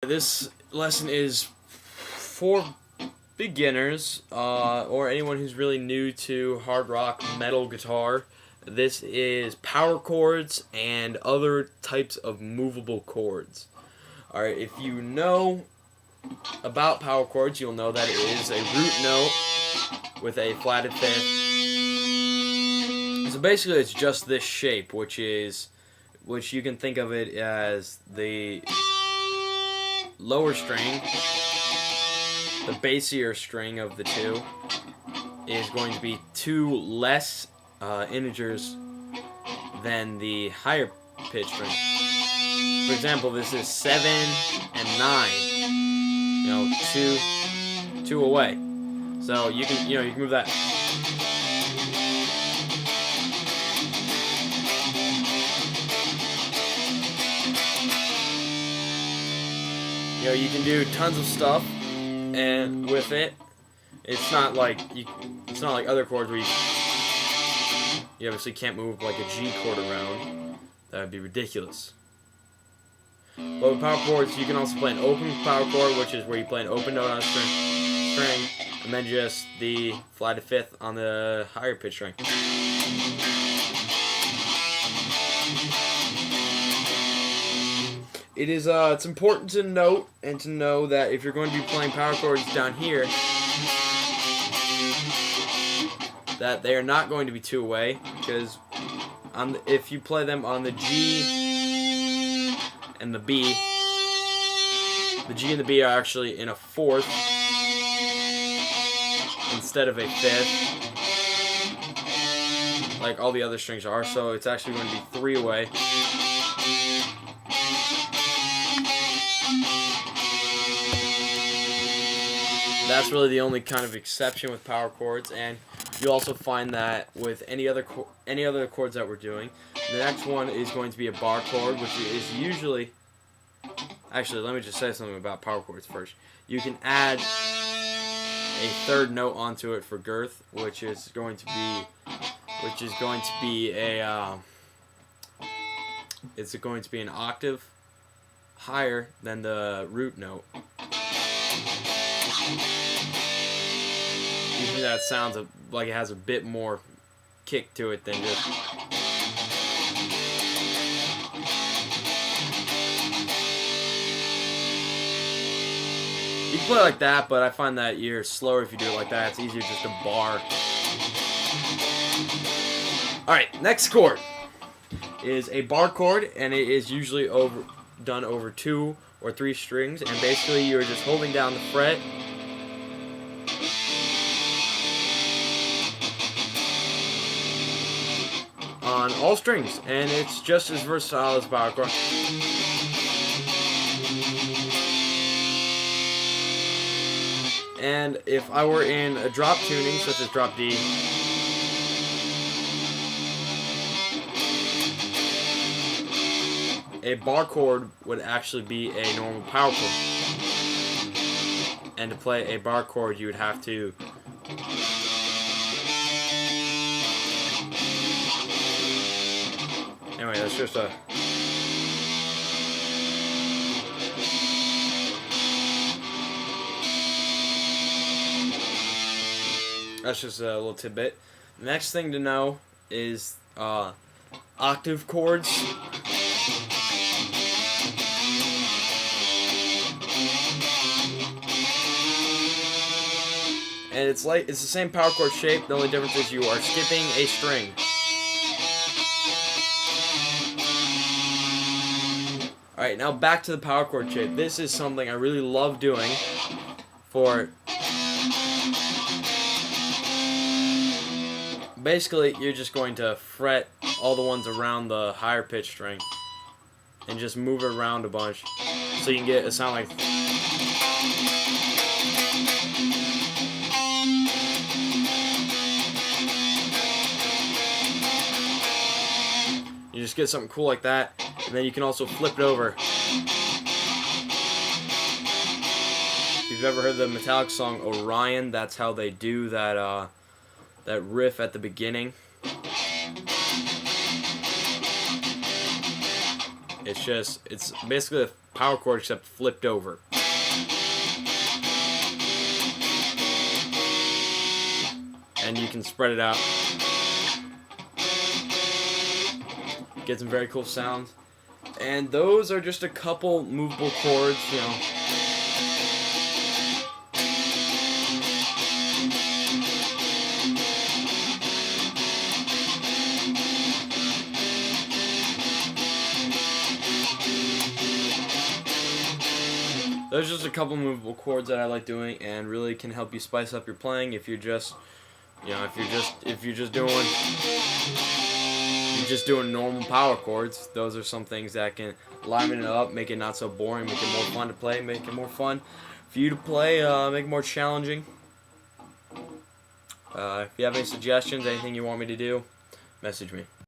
This lesson is for beginners or anyone who's really new to hard rock metal guitar. This is power chords and other types of movable chords. Alright, if you know about power chords, you'll know that it is a root note with a flatted fifth. So basically it's just this shape, which you can think of it as the lower string, the bassier string of the two, is going to be two less integers than the higher pitch string. For example, this is 7 and 9. You know, two away. So you can move that. You can do tons of stuff, and with it, it's not like other chords where you obviously can't move like a G chord around. That would be ridiculous. But with power chords, you can also play an open power chord, which is where you play an open note on a string, and then just the flatted fifth on the higher pitch string. It's important to note and to know that if you're going to be playing power chords down here, that they are not going to be two away, because if you play them on the G and the B and the B are actually in a fourth instead of a fifth, like all the other strings are, so it's actually going to be three away. That's really the only kind of exception with power chords, and you'll also find that with any other chords that we're doing. The next one is going to be a bar chord, which is usually... Actually, let me just say something about power chords first. You can add a third note onto it for girth, which is going to be an octave higher than the root note. Usually that sounds like it has a bit more kick to it than just... You can play it like that, but I find that you're slower if you do it like that. It's easier just to bar. Alright, next chord is a bar chord, and it is usually done over 2 or 3 strings, and basically you're just holding down the fret on all strings, and it's just as versatile as a power chord. And if I were in a drop tuning, such as drop D, a bar chord would actually be a normal power chord. And to play a bar chord, you would have to anyway, that's just a... That's just a little tidbit. The next thing to know is octave chords. And it's the same power chord shape. The only difference is you are skipping a string. Alright, now back to the power chord shape. This is something I really love doing for... Basically, you're just going to fret all the ones around the higher pitch string and just move it around a bunch so you can get a sound like... You just get something cool like that, and then you can also flip it over. If you've ever heard the Metallica song Orion, that's how they do that that riff at the beginning. It's basically a power chord except flipped over. And you can spread it out. Get some very cool sounds. And those are just a couple movable chords, you know. Those are just a couple movable chords that I like doing, and really can help you spice up your playing if you're just, you know, if you're just doing normal power chords. Those are some things that can liven it up, make it not so boring, make it more fun to play, make it more fun for you to play, make it more challenging. If you have any suggestions, anything you want me to do, message me.